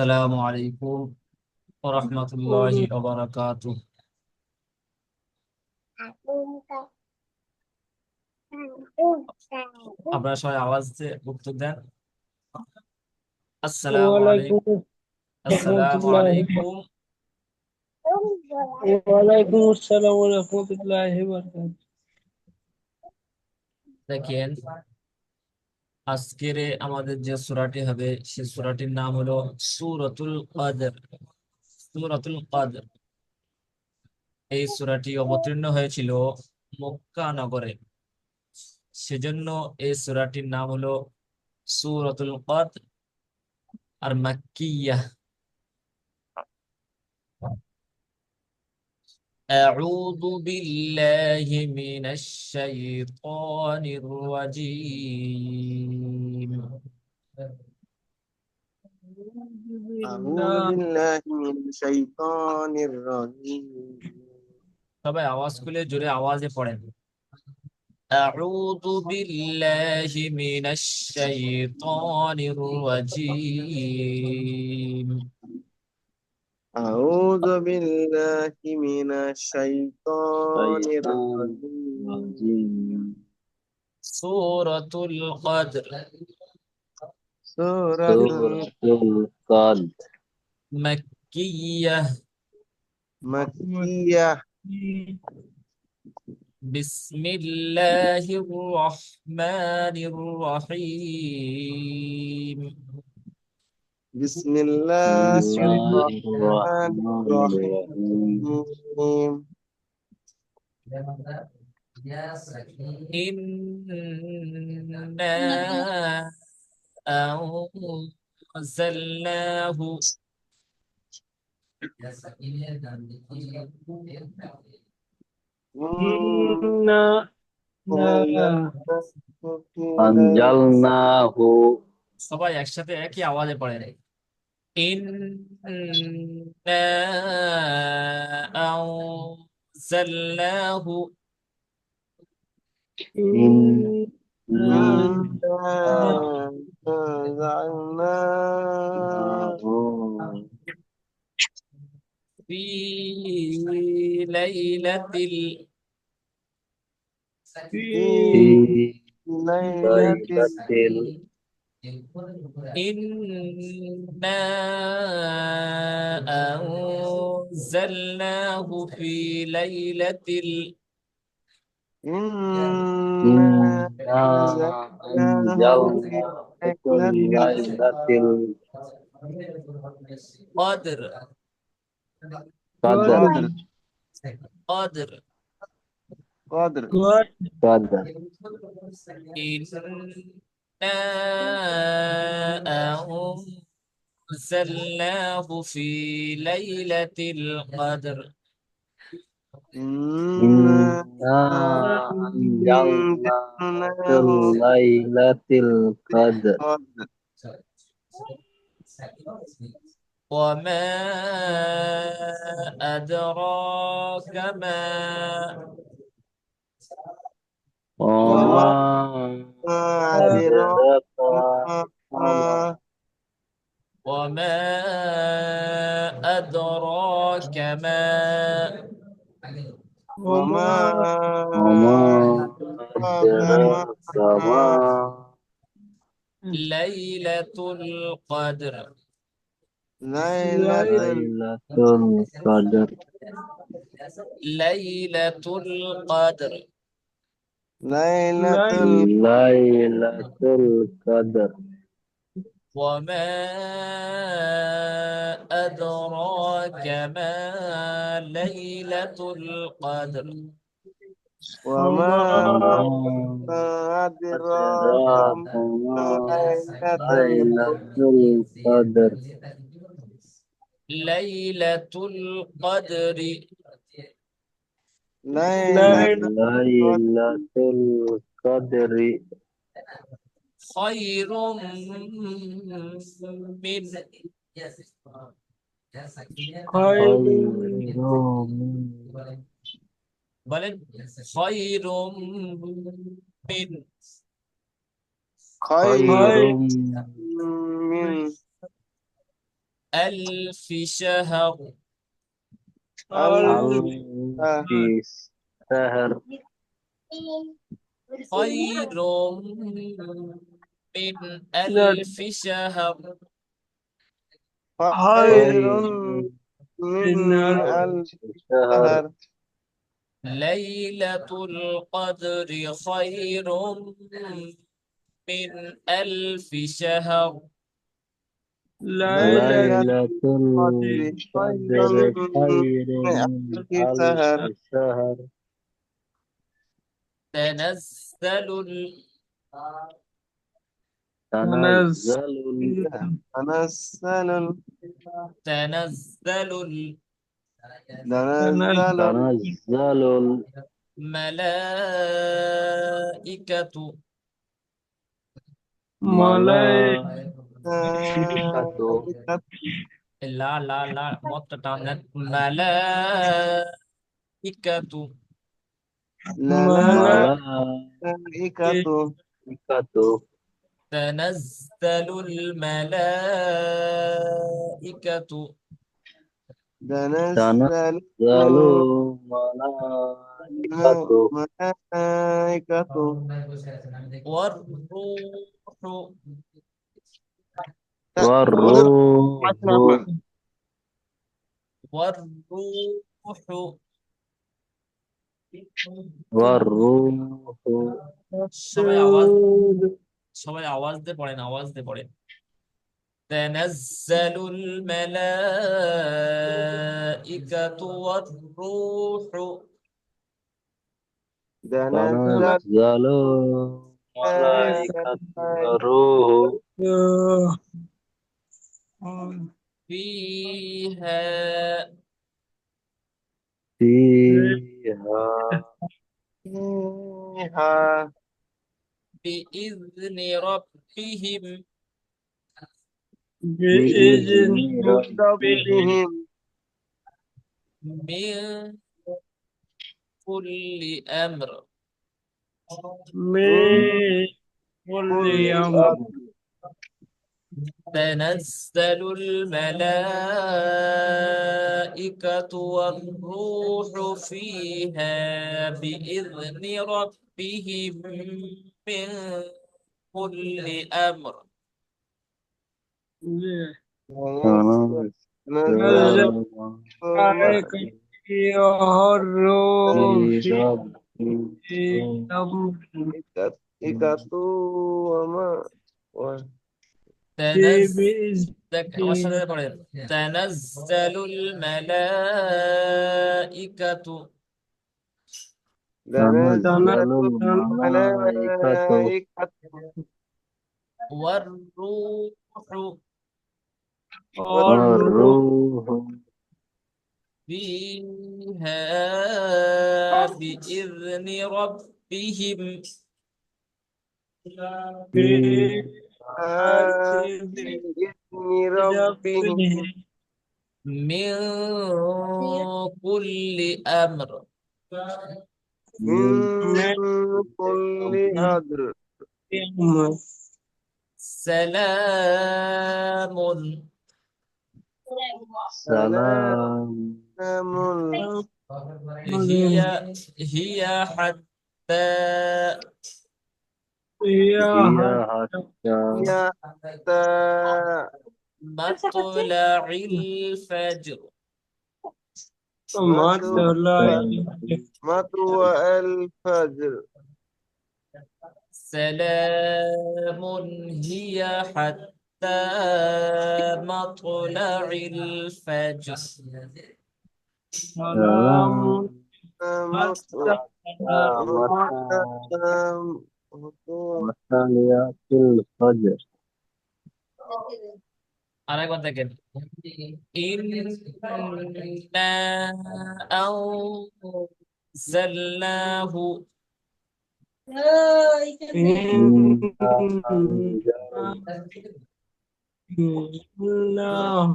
السلام عليكم ورحمة الله وبركاته. আপনারা সবাই আওয়াজ দিয়ে উত্তর দেন। আসসালামু আলাইকুম। ওয়ালাইকুম আসসালামু রহমতুল্লাহ। আলাইকুম। ওয়ালাইকুম আসসালাম ওয়া রাহমাতুল্লাহি ওয়া বারাকাতুহু। দেখেন, আজকের আমাদের যে সূরাটি হবে সেই সূরাটির নাম হলো সূরাতুল কদর। সূরাতুল কদর এই সূরাটি অবতীর্ণ হয়েছিল মক্কা নগরে। সেজন্য এই সূরাটির নাম হলো সূরাতুল কদর আর মাক্কিয়াহ। أعوذ بالله من الشيطان الرجيم. أعوذ بالله من الشيطان الرجيم. সবাই আওয়াজ খুলে জোরে আওয়াজে পড়েন। أعوذ بالله من الشيطان الرجيم. أعوذ بالله من الشيطان الرجيم. سورة القدر سورة القدر مكية. مكية. بسم الله الرحمن الرحيم. بسم الله الرحمن الرحيم. الرحيم. إنا أنزلناه إنا أنزلناه সবাই একসাথে একই আওয়াজে পড়েন। إنا أنزلناه إنا أنزلناه في ليلة في ليلة ليلة إنا أنزلناه في ليلة إنا إنا أنزلناه في أنزلناه في ليلة قدر القدر قدر قدر. قدر إنا أنزلناه في ليلة القدر. إنا أنزلناه في أنزلناه ليلة القدر قدر. وما أدراك ما وما أدراك أدراك ما وما أدراك ما وما وما أدراك أدراك ما ليلة القدر. ليلة ليلة القدر ليلة القدر ليلة ليلة القدر وما أدراك ما ليلة القدر. وما وما أدراك أدراك ما ما ليلة ليلة القدر ليلة القدر ليلة ليلة القدر خير من خير বলেন خير من خير خير من ألف شهر ألف في سهر خير من لا ألف شهر خير خير من من ألف شهر شهر ليلة القدر خير من ألف شهر ليلة ليلة ليلة القدر خير القدر خير من من ألف ألف شهر شهر تنزل تنزل تنزل تنزل تنزل تنزل تنزل الملائكة ملائكة الملائكة لا موت تامنت ملائكة ملائكة ملائكة الملائكة تنزل الملائكة تنزل تنزل الملائكة الملائكة والروح ودر والروح والروح والروح সবাই আওয়াজ সবাই আওয়াজ দিয়ে পড়েন আওয়াজ দিয়ে পড়েন تنزل الملائكة والروح تنزل تنزل الملائكة والروح فيها فيها فيها بإذن ربهم بإذن بإذن ربه ربهم من كل أمر من من كل كل يوم أمر تنزل الملائكة والروح فيها بإذن ربهم من كل أمر تنزل نزل تنزل الملائكة والروح في في ربهم أمر الملائكة وما تنزل আমার بإذنه সাথে পড়েন تنزل الملائكة تنزل تنزل الملائكة الملائكة والروح والروح والروح فيها بإذن ربهم في بإذن ربهم ربه من كل أمر من من من كل أمر يوم سلام سلام سلام هي هي حتى يا هي حتى حتى مطلع الفجر مطلع مطلع الفجر سلام هي حتى مطلع الفجر سلام مطلع مطلع الفجر আরেকবার দেখেন إنا أنزلناه إنا أنزلنا الله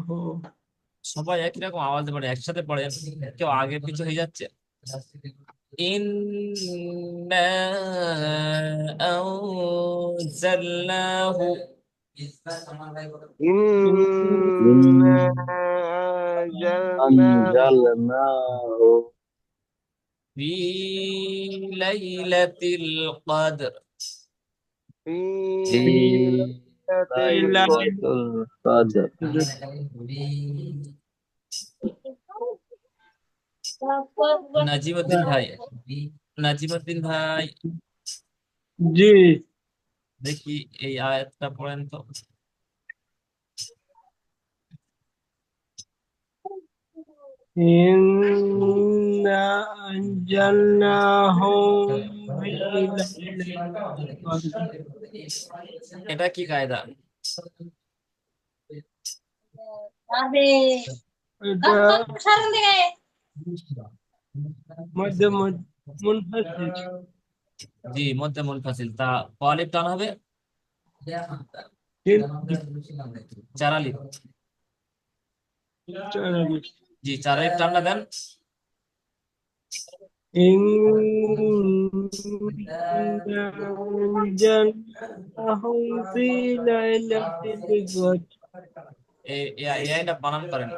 সবাই একই রকম আওয়াজ পড়ে একসাথে পড়ে কেউ আগে পিছু হয়ে যাচ্ছে إنا أنزلناه إنا أنزلناه أنزلناه في ليلة القدر في في ليلة ليلة القدر. القدر নাজিমুদ্দিন ভাই, নাজিমুদ্দিন ভাই, জি দেখি এই আয়াতটা পড়েন তো। إنا أنزلناه في ليلة القدر এটা কি কায়দা? এটা মধ্যে মুনফাসিল জি, মধ্যে মুনফাসিল। তা কলিফ টান হবে চার আলিফ। জি, চার আলিফ টানটা দেন। إنا أنزلناه في ليلة القدر এই আইটা বানান করেন।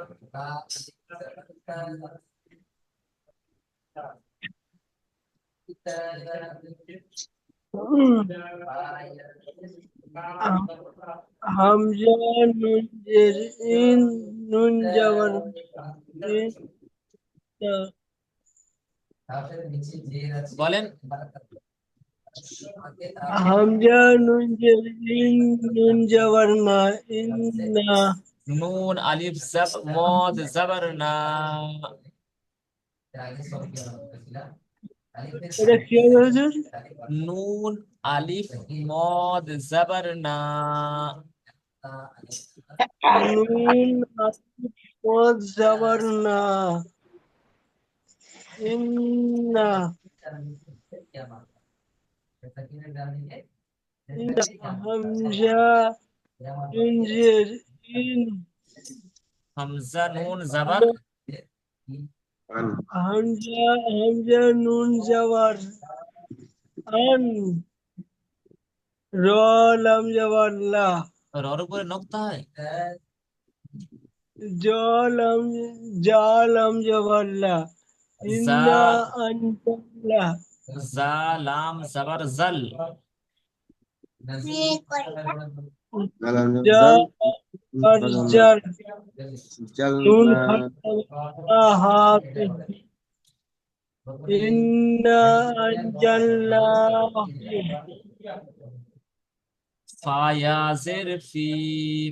হামজা নুন জের ইন নুন জাবার ইন বলেন। হামজা নুন জের ইন নুন জাবার না ইন্না নুন আলিফ জাব মদ জাবার না। এটা কি হবে হুজুর? নুন আলিফ মদ জাবার না। নুন আলিফ মদ জাবার না ইন্না হামজা নুন জের ইন হামজা নুন জাবার হামজা নুন জাবার আন র লাম জাবার লা রর উপরে নক্তা হয়। জলাম জালাম জাবাল্লা জা ইন্না আনজাল্লা জা লাম জাবার জাল। জাল জাল নুন جلنا খাতা হাফে ইন্না আনজাল্লাহু ফায়াজের ফি,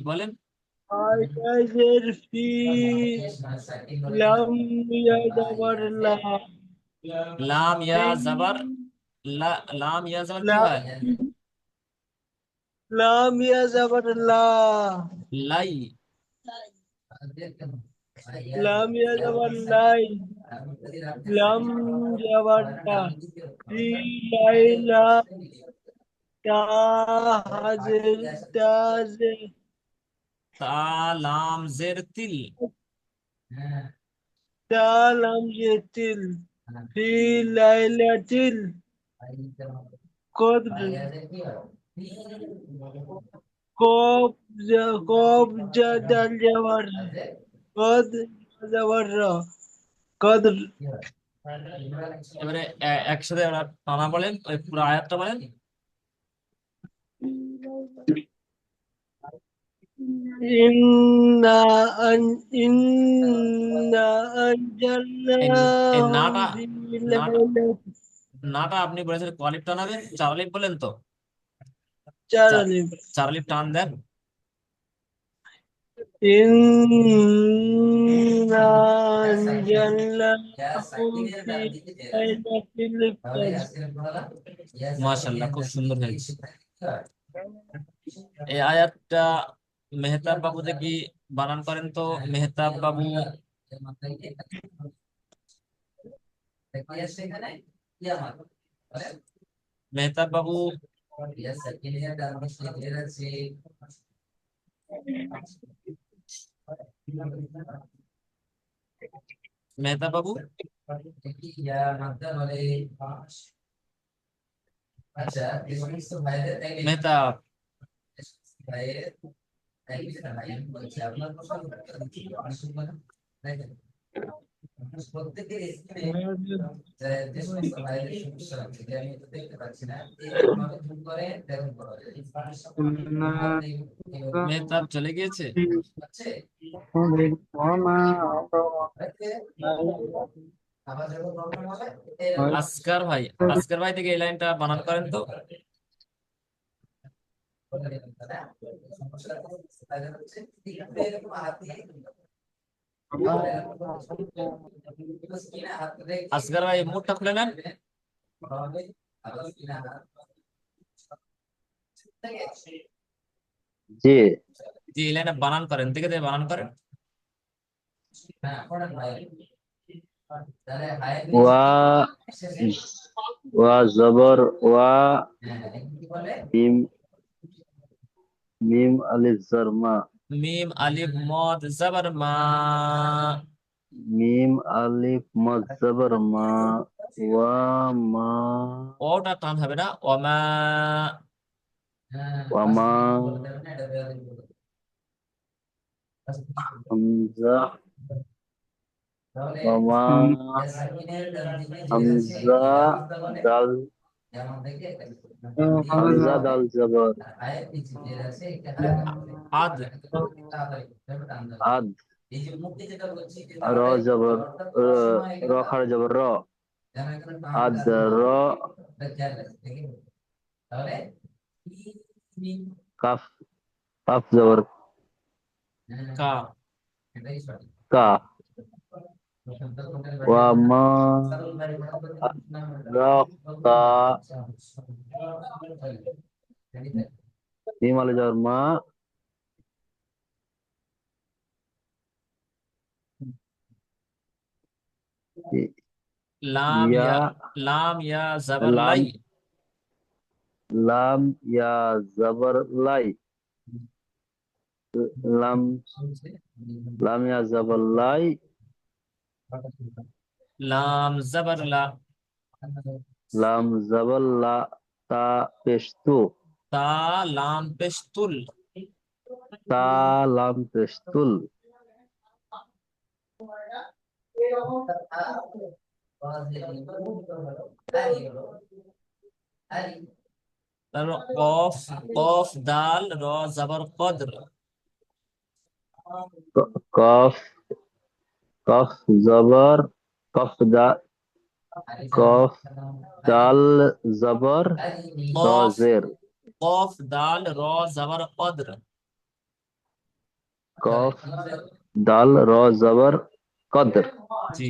বলেন। আয়াজের ফি লাম ইয়াদাবারলা লাম ইয়া জাবার লাম ইয়া জাবার কি হয়? লাম ইয়াদাবারলা লাই। লাম ইয়াদাবারলাই লাম জাবারলা ফি লাইলা তাহাজের তাজে তা লাম জের তিল তালাম জেতিল ফি লাইলাতিল কদর কব জাদাল জাবার কদ জাবার কদর এবারে একসাথে ওরা টানা বলেন, ওই পুরো আয়াতটা বলেন। ইন্না এই আনজালনাহু নাটা ফি নাটা লাইলাতিল নাটা আপনি বলেছেন কলিফ টান হবে, চার আলিফ বলেন তো। চার চা- আলিফ চার আলিফ টান দেন। إنا أنزلناه في ليلة القدر মাশাআল্লাহ, খুব সুন্দর হয়েছে। এই আয়াতটা মেহতাব বাবু দেখি বানান করেন তো। মেহতাব বাবু, মেহতাব বাবু, মেহতাব বাবু, মেহতাব, মেহতাব চলে গিয়েছে। আসকার ভাই, আসকার ভাই থেকে এই লাইনটা বানান করেন তো। আসগার ভাই মুডটা খুলে নেন। জি। জি, এই লাইনটা বানান করেন, দেখে দেখে বানান করেন। ওয়া ওয়া জবর ওয়া মিম মিম আলিফ জবর মা মিম আলিফ মদ জবর মা। মিম আলিফ মদ জবর মা ওয়া মা ওটা টান হবে না, ওমা। ওয়া মা হামজা ওয়া মা হামজা দাল হামজা দাল জবর আদ। আদ র জবর র খাড়া জবর র আদ র কাফ কাফ জবর কা। কা ওয়া মা রা কা মিম আলিফ জবর মা লাম ইয়া ইয়া, লাম ইয়া জবর লাম লাই। লাম ইয়া জবর লাই লাম লাম ইয়া জবর লাই লাম জবর লা। লাম জবর লা তা পেশতু তা লাম পেশতুল। তা লাম পেশতুল তারপর কফ, কফ দাল র জবর কদর। কফ কফ জবর কফ দা কফ দাল জবর র কফ, জের কফ দাল র জবর কদর। কফ দাল র জবর কদর জি,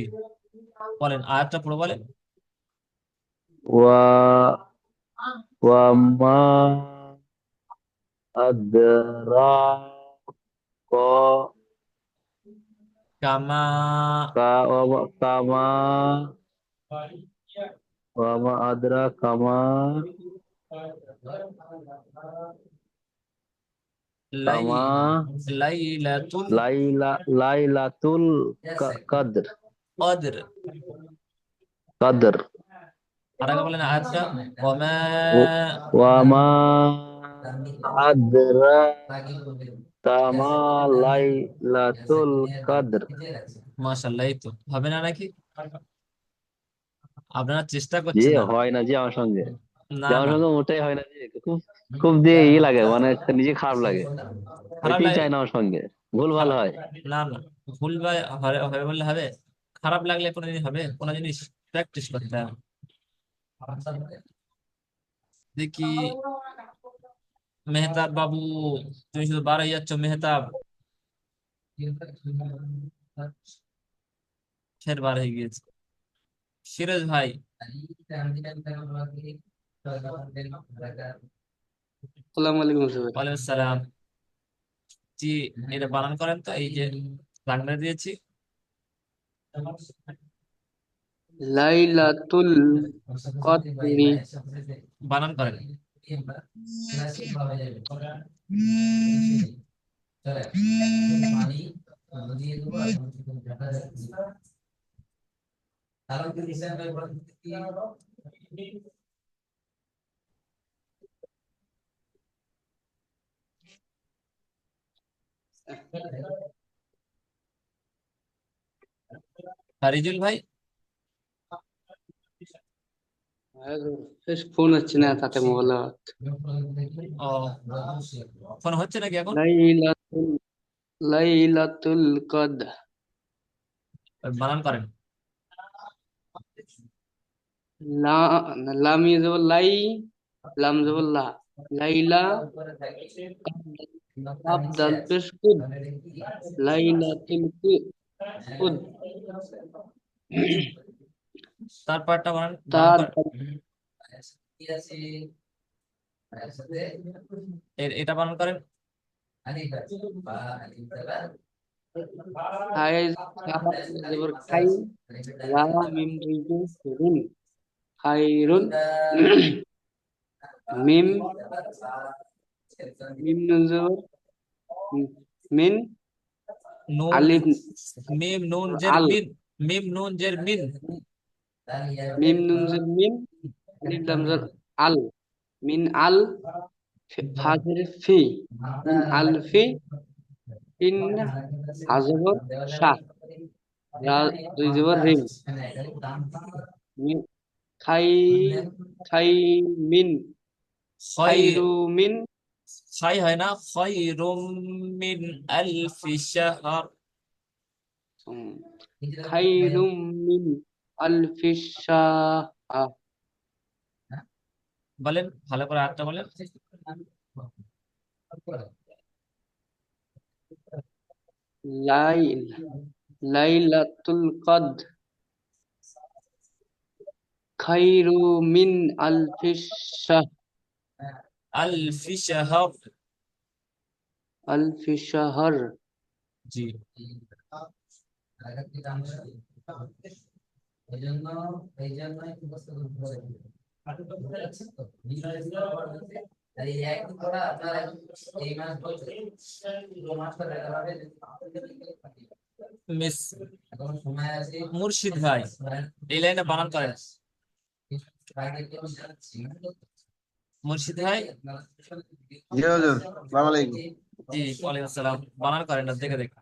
বলেন আয়াতটা পুরো বলেন। ওয়া ওয়া মা আদরা ক কামা। কা কামা ওয়া মা আদরা কামা লাই, কামা লাইলাতুল লাইলাতুল কদর কদর। কদর আর আগে বলেন আয়াতটা। ওমা। ওয়া মা আদরা কামা লাইলাতুল কদর মাশাআল্লাহ, এই তো হবে না নাকি? আপনারা চেষ্টা জি করছেন না। হয় না জি আমার সঙ্গে না যে আমার না, সঙ্গে ওটাই হয় না জি খুব খুব দিয়ে ই লাগে মানে নিজে খারাপ লাগে খারাপ ওইটাই লাগে। চাই না আমার সঙ্গে ভুল ভালো খারাপ, হয় না না, ভুল বা হবে বললে হবে? খারাপ লাগলে কোনো জিনিস হবে? কোনো জিনিস প্র্যাকটিস করতে হবে। দেখি, মেহতাব বাবু, তুমি শুধু বারোই যাচ্ছ মেহতাব, ফের বার হয়ে গিয়েছে। সিরাজ ভাই, আসসালামু আলাইকুম স্যার। ওয়ালাইকুম সালাম। জি, এটা বানান করেন তো, এই যে বাংলা দিয়েছি। লাইলাতুল কদরি বানান করেন। ফারিজুল ভাই, ফোন হচ্ছে না তাতে মোবাইল। ও ফোন হচ্ছে নাকি এখন? লাইলাতুল লাইলাতুল কদর। বানান করেন। লা লাম ইয়াজবর লাই, লাম জবর লা, লাইলা, কাব দাল পেশ কুদ, লাইলাতুল কুদ। তারপরটা বানান তার করেন। এটা বানান করেন। খাই, জবর খাই, রা মিম রিজু রুন, খাইরুন। মিম, মিম নুন জবর মিন, নুন, আলিফ মিম নুন জের আল, মিন, মিম নুন জের মিন, মিম নুন জবর মিন, আলিফ লাম জবর আল, মিন আল, ফা জবর ফি, মিন আল ফি, ইন হাজবর শাহ, রা দুই জবর রিম, মিন খাই, খাই মিন, খাই, খাইরু মিন, খাই হয় না, খায়রুম মিন আলফি শাহর। খাইরুম মিন আলফি শাহ। বলেন ভালো করে আরেকটা বলেন। লাইল, লাইলাতুল কদর খাইরু মিন আলফি শাহ, আলফি শাহর। আলফি শাহর। জি। মিস মুর্শিদ ভাই, এই লাইনে বানান করেন। মুর্শিদ ভাই, জি হুজুর, আসসালামু আলাইকুম। জি ওয়ালাইকুম আসসালাম, বানান করেন না, দেখে দেখে।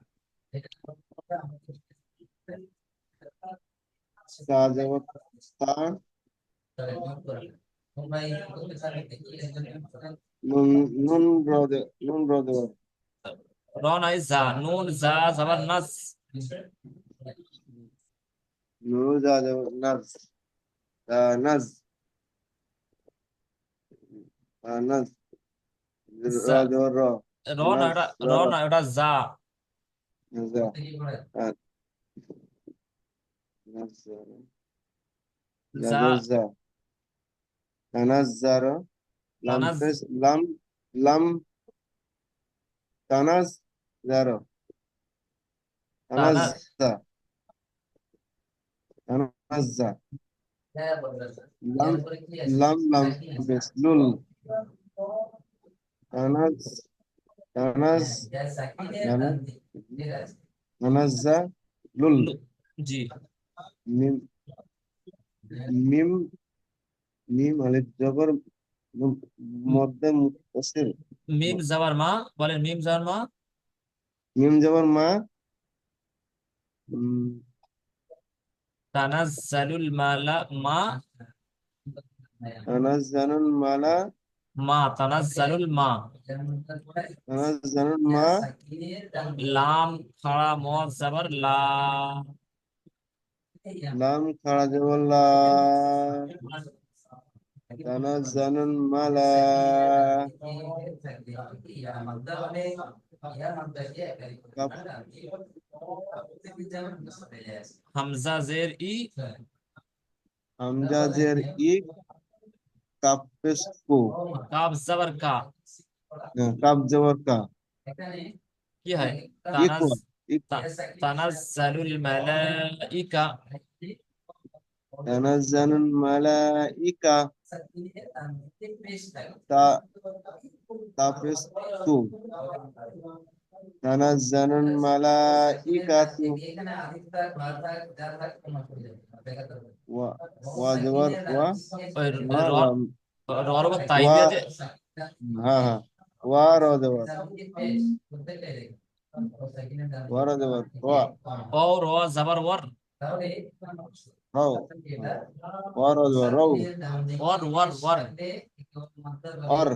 তা জবর তা, নুন, নুন র দেবর, র নাই, জা, নুন জা জবর নাস। নুন যা জবর নাজ, নাজ, নাজ, র জা, জবর র, র না, নাজ, র র, না, ওটা জা। যা, নাজ, জা, যা, তানাজ্জার, লাম তানাজ, পেশ, লাম, লাম, তানাজ, জারো, তানাজ, তানাজ্জা, তানাজ্জা, লাম, লাম পেশ, লুল, তানাজ, তানাজ, তানাজ্জা, লুল, জি। মিম, মিম, মিম আলিফ জবর মধ্যে মুতাসির, মিম জবর মা, বলেন মিম জবর মা। মিম জবর মা, তানাজ্জালুল মালা মা, তানাজ্জালুল মালা, মা তানাজ্জালুল মা। তানাজ্জালুল মা, লাম খাড়া ম জবর লা, লাম খাড়া জবর লা, তানাজ্জালুল মালা, কাফ, হামজা জের ই, হামজা জের ই, কাফ পেশ কু, কাফ জবর কা। কাফ জবর কা, কি হয়? ইকু, ইকু, তানাজ্জালুল মালাইকা, তানাজ্জালুল মালাইকা, তা, তা পেশ তু, তানাজ্জালুল মালাইকাতু, ওয়া, ওয়া জবর ওয়া, ওই ওয়া, রর উপর তাই ওয়া, দিয়ে যে, হ্যাঁ হ্যাঁ, ওয়া র জবর, ওয়ার জবর ওয়া ও র জাবার ওয়ার রাও ওয়ার জবর রাও ওয়ার ওয়ার ওয়ার আর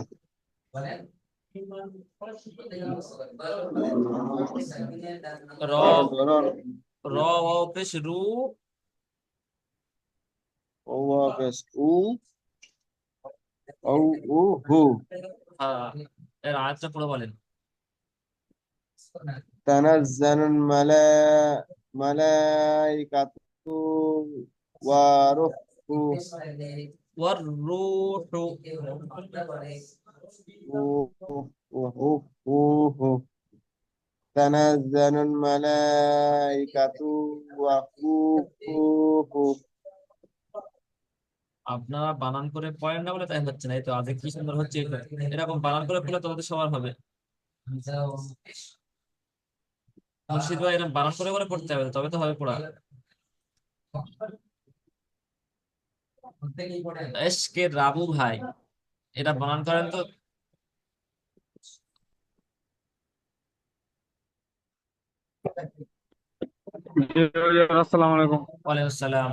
র ওয়ার জবর আর র ও পেশ রু ওয়া পেশ উ ও উ হু হ্যাঁ এর আয়াতটা পুরো বলেন তানাজ্জালুল মালাইকাতু ওয়া রূহু ওয়ার রূহু হু তানাজ্জালুল মালাইকাতু ওয়া রূহু আপনারা বানান করে পড়েন না বলে তাই হচ্ছে না। এই তো আজকে কি সুন্দর হচ্ছে এটা। এরকম বানান করে পড়লে তোমাদের সবার হবে। মুর্শিদ ভাই এরকম বানান করে করে পড়তে হবে, তবে তো হবে পড়া। এসকে রাবু ভাই, এটা বানান করেন তো। জি হুজুর, আসসালামু আলাইকুম। ওয়ালাইকুম আসসালাম।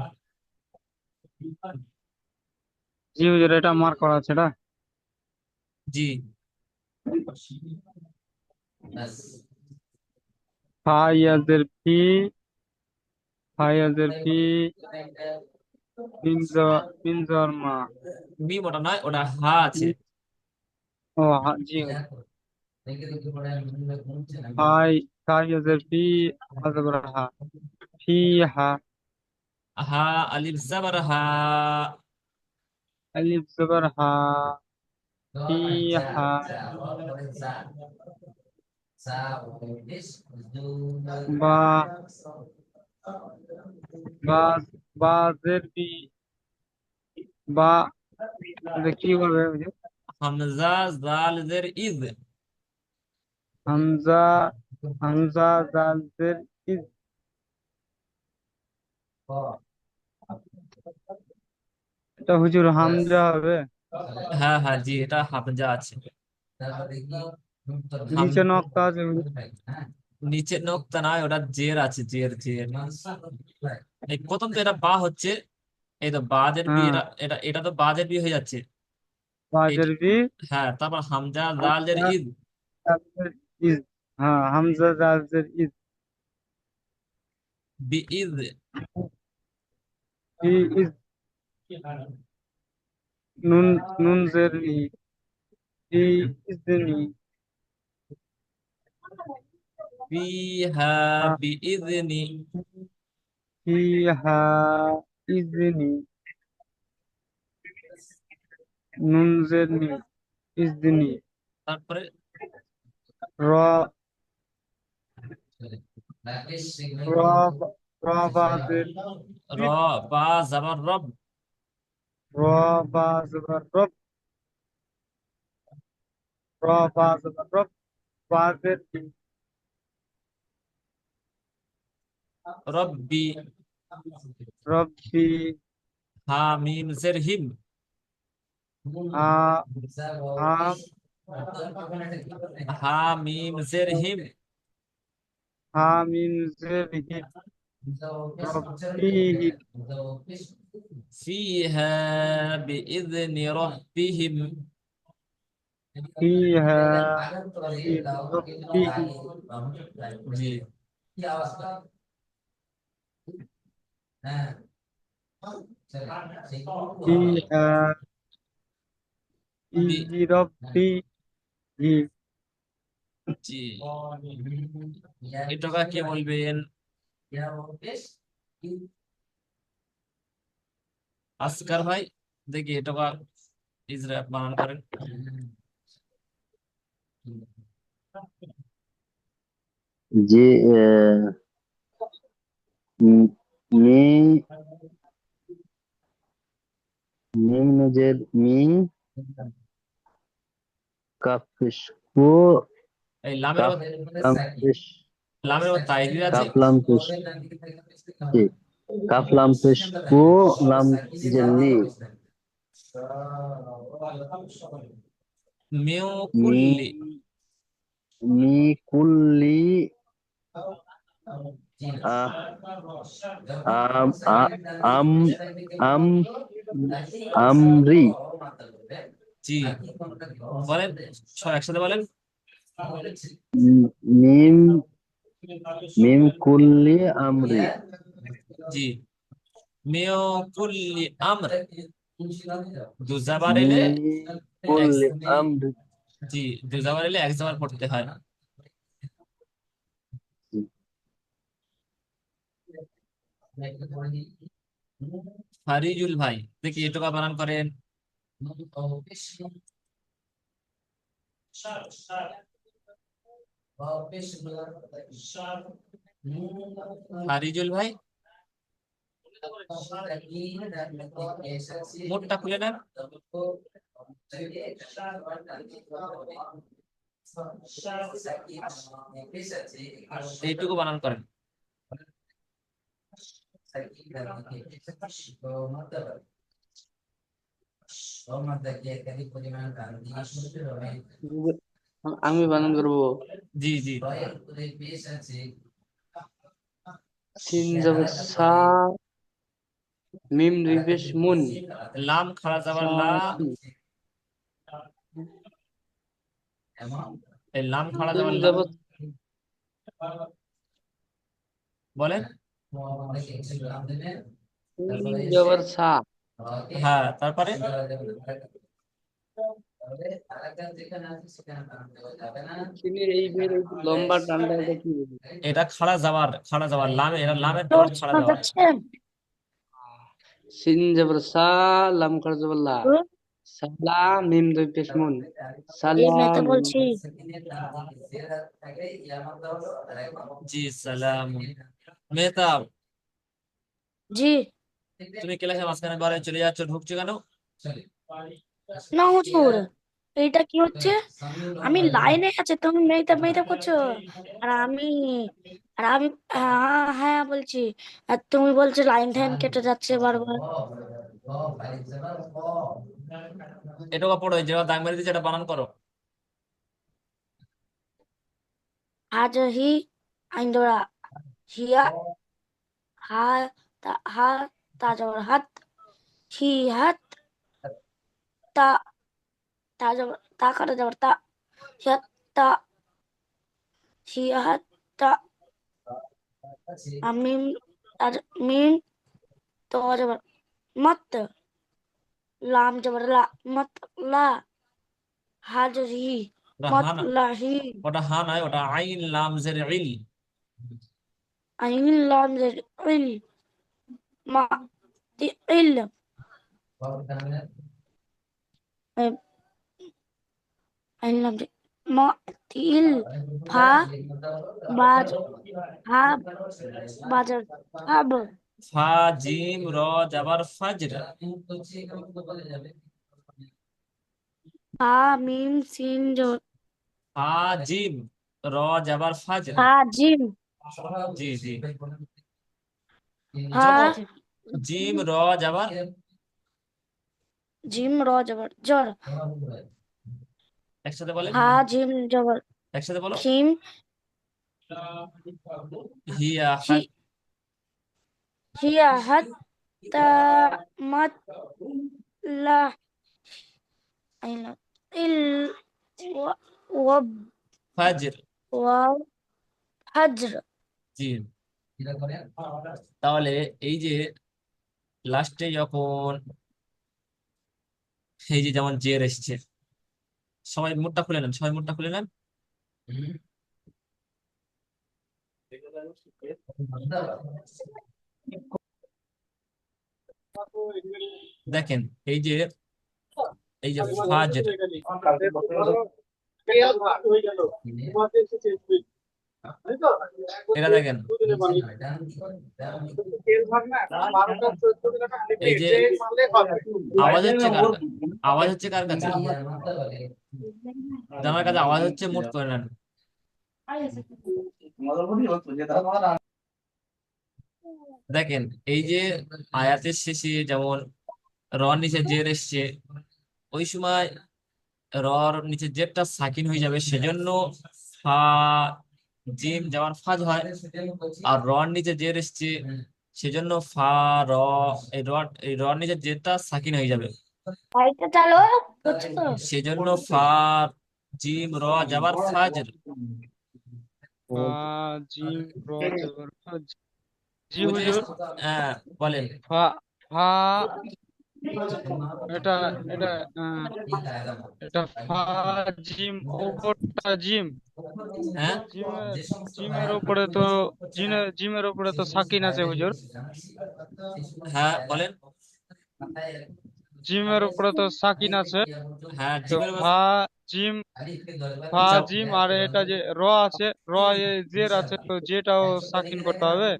জি হুজুর, এটা মার্ক করা আছে এটা। জি ফাইয়াজের ফি, ফাইয়াজের ফি, মিনজার মা। মিম ওটা নয়, ওটা হা আছে। ও জি ফাইয়াজের ফি, আজবর হা, ফি হা, হা আলিফ জাবার হা। আলিফ জবর হা, ফি হা, বা বা বাজের বি, বা এটা কি বলবে হুজুর? হামজা জাল জের ইজ। হামজা, হামজা জালজের ইজ, এটা হুজুর হামজা হবে। হ্যাঁ হ্যাঁ জি, এটা হামজা আছে। হাম নিচে নক্তা আছে হুজুর। নিচে নোক্তা নয়, ওটা জের আছে, জের জের। এই প্রথম তো এটা বা হচ্ছে, এই তো বাজের বি, হ্যাঁ, এটা এটা এটা তো বাজের বি হয়ে যাচ্ছে। এইটা বাজের বি, হ্যাঁ, তারপর হামজা জালের হামজা ইদ। জালজের ইজ, হ্যাঁ হামজা জালজের ইজ, বি ইদ। হি ইজ, নুন, নুন জের নি, হি ইজনি, ফিহা হ্যাঁ, বিইذনি। হি হা ইজনি, নুন জের নি, ইজনি, তারপরে র, র, র বাজের র বি, বা জাবার রব। র বা জবর রব, র বা জবর রব, বাজের বি, রব্বি। রব্বি, হা মিম জের হিম। হা, হা, হা মিম জের হিম। হা মিম জের হি, রব্বিহি, ফিহা বিইذনি রব্বিহিম। ফিহা ইযনি রব্বিহি, জি ফিহা বি ইযনি রব্বিহি। জি। এটাকে কে বলবেন? আসকার ভাই, দেখি এটাকে ইজরা বানান করেন। জি মি, মিম নুজের মি, কাফিশ কু, এই লামের কাফ লাম পেশ, লামের ও তাইদির আছে। কাফ লাম পেশ, জি কাফ লাম পেশ কু, লাম জেলি, মিউ মি, কুল্লি। মি কুল্লি, আহ আম আ- আম আম আমরি জি, বলেন সব একসাথে বলেন। মিম মিম কুল্লি আমরি জি, মেয় কুল্লি আমর, দু জাবার এলে মিম এক, কুল্লি আমরি জি, দু জাবার এলে এক জাবার পড়তে হয়। ফারিজুল ভাই, দেখি এটুকা বানান করেন। ফারিজুল ভাই, মোটটা খুলে নেন। এইটুকু বানান করেন। আমি বানান করবো। জি জি, সিন জবর সা, মিম দুই পেশ মুন, লাম খাড়া যাবার লা, সাথী। এই লাম খাড়া সিন যাবার লা, জবর বলেন। সিন জবর সা, হ্যাঁ, তারপরে সিনের এই বের এই লম্বা টানটা এটা কি বলি? এটা খাড়া যাবার লাম, এটা লামের পর রোজ খাড়া শোনা যাওয়ার। যাচ্ছে? সিন জবর সা, লাম খারা জবর লা, রোজ? সালাম মিম দুই পেশ মুন, এই মেয়েতে সালাম। বলছি। জি, সালাম। মেহতাব, জি। তুমি ক্লাসের মাঝখানে বারে চলে যাচ্ছ, ঢুকছো কেন? না হুজুর, এইটা কি হচ্ছে? আমি লাইনে আছে, তুমি মেয়েটা মেয়েটা করছো। আর আমি আর আমি হ্যাঁ হ্যাঁ বলছি। আর তুমি বলছো লাইন টাইন কেটে যাচ্ছে বারবার। এটুকু পড়ো, যেটা দাগ মেরে দিচ্ছে এটা বানান করো। আজ হি আইন্দোরা হিয়া হা হা তা জবর হাত, হি হাত, তা তা জবর তা কাটা জবর তা, হিয়াত তা, হি হাত তা, মিম আর মিম তো জবর মত, লাম জবর লা, মত লা, হা জবর হি, ওটা মত হা না, লা হি, ওটা হা নয়, ওটা আইন লাম জের ইল। আইন লাম জের ইল, মা তি ইল, আইন লাম জের মা তি ইল, ফা বাজ হা বাজার ফাব, ফা জিম র জাবার ফাজর, ফা মিম সিন জবর ফা জিম র জাবার ফাজর। ফা জিম, জি জি, ফা জিম র জাবার, জিম র জবর জর, একসাথে বলেন, ফা জিম জবর একসাথে বলো। খিম, হিয়া হি হিয়া হাত তা মাত লা আইন লাম ইল ওয়াব ফাজর। ওয়াও হাজর। জি, তাহলে এই যে লাস্টে যখন এই যে যেমন জের এসছে, সবাই মুডটা খুলে নেন, সবাই মুডটা খুলে নেন। দেখেন এই যে ফাজর, এটা দেখেন, এই যে আওয়াজ হচ্ছে কার কাছে? আওয়াজ হচ্ছে কার কাছে? জানার কাছে আওয়াজ হচ্ছে, মুট করে নেন। দেখেন এই যে আয়াতের শেষে যেমন র নিচে জের এসছে, ওই সময় রর নিচে জেরটা সাকিন হয়ে যাবে, সেজন্য ফা জিম যেমন ফাজ হয়, আর রর নিচে জের এসছে, সেজন্য ফা র, এই রর নিচে জেরটা সাকিন হয়ে যাবে, লাইটটা চালো হচ্ছে তো। সেজন্য ফা জিম র যাবার ফাজর। ফা জিম র জবর ফাজ। জি বুঝে হুজুর। হ্যাঁ বলেন। ফা ফা এটা এটা এটা ফা জিম ওপরটা জিম। হ্যাঁ জিমের জিমের উপরে তো জিমের উপরে তো সাকিন আছে হুজুর। হ্যাঁ বলেন। জিমের উপরে তো সাকিন আছে। হ্যাঁ তো জিমের জিম ফা যাব- জিম আর এটা যে র আছে, জের আছে, তো জেটাও সাকিন করতে হবে।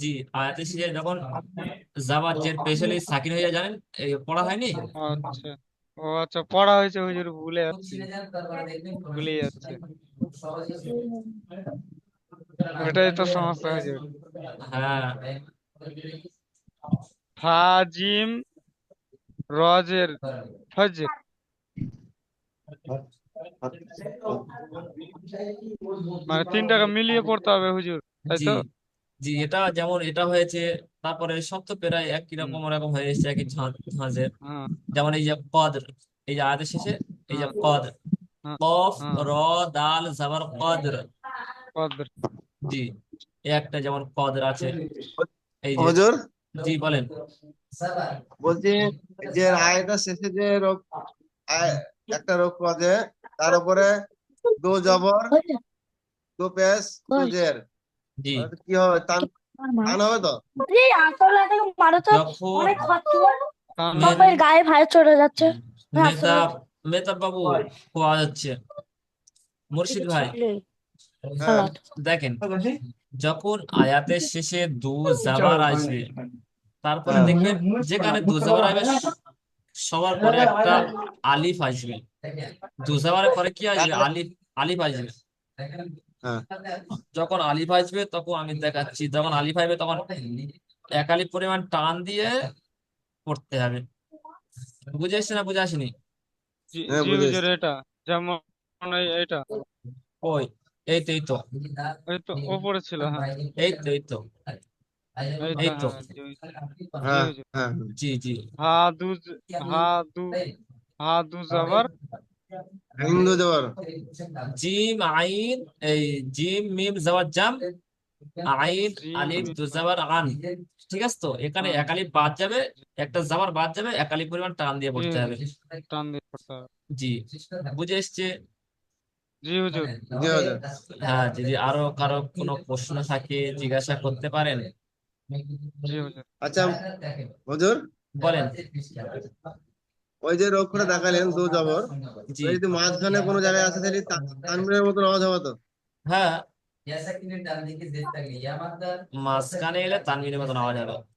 জি, আয়াতের শেষে যখন জাবার জের পেশালি সাকিন হয়ে যায়, জানেন এই পড়া হয়নি? আচ্ছা। ও আচ্ছা, পড়া হয়েছে হুজুর, ভুলে যাচ্ছি, ভুলে যাচ্ছে। ওটাই তো সমস্যা হুজুর। হ্যাঁ ফা জিম রজের ফজর। মানে তিনটাকে মিলিয়ে পড়তে হবে হুজুর, তাই জি, তো? জি এটা যেমন এটা হয়েছে, তারপরে সব তো প্রায় একই হুম, রকম ওরকম হয়ে এসেছে, একই ঝাঁঝের। হ্যাঁ, যেমন এই যে কদর, এই যে আয়াতের শেষে এই যে হ্যাঁ, কদর, হ্যাঁ, কফ হ্যাঁ, র দাল জাবার কদর। কদর। জি, এই একটা যেমন কদর আছে, এই যে। হুজুর জি বলেন। বলছি, যে আয়টা শেষে যে রোগ একটা রোগ আছে, তার উপরে দো জবর, হয়েছে? দো পেশ, দো কই? জের, জি, তাহলে কি হবে? টান টান হবে তো? এই আসলে এটাকে মারো তো, যখন অনেক খাচ্ছি। টান মে- হবে। সবাই গায়ে ভাই চলে যাচ্ছে। আসলে মেহতাব মেহতাব বাবু পাওয়া যাচ্ছে, মুর্শিদ ভাই হ্যাঁ, দেখেন, যখন আয়াতের শেষে দু জাবার আসবে, তারপরে হ্যাঁ, দেখবেন যেখানে দু জাবার আসবে সবার পরে একটা আলিফ আসবে। দু জাবারের পরে কি আসবে? আলিফ, আলিফ আসবে। হ্যাঁ, যখন আলিফ আসবে তখন আমি দেখাচ্ছি, যখন আলিফ আসবে তখন এক আলিফ পরিমাণ টান দিয়ে পড়তে হবে। বুঝে এসছে না বুঝে আসেনি? জি হ্যাঁ, জি বুঝেছি। হুজুর, এটা যেমন এটা ওই এই তো এই তো ওই তো ওপরে ছিল, হ্যাঁ। এই তো এই তো এই তো, এই তো হ্যাঁ, জি হুজুর। জি হ্যাঁ, হুজুর। হ্যাঁ, জি জি। হা দু হা দু হা দু জবর হিন্দু জবর, জিম আইন, এই জিম মিম জাবার জাম, আইন জিম আলিফ দু জাবার আন। ঠিক আছে, তো এখানে আন। এক আলিফ বাদ যাবে, একটা জাবার বাদ যাবে, এক আলিফ পরিমাণ টান দিয়ে জি পড়তে হবে। হুজুর, টান দিয়ে পড়তে হবে। জি, বুঝে এসছে? জি হুজুর। জি হুজুর। হ্যাঁ, যদি আরো কারো কোনো প্রশ্ন থাকে জিজ্ঞাসা করতে পারেন। জি হুজুর। আচ্ছা হুজুর, বলেন। ওই যে অক্ষরটা দেখালেন দো জবর, জি, ওই যদি মাঝখানে কোনো জায়গায় আসে তাহলে তানবিরের মতো আওয়াজ হবে তো? হ্যাঁ মাঝখানে এলে তানবিনের মতন আওয়াজ হবে।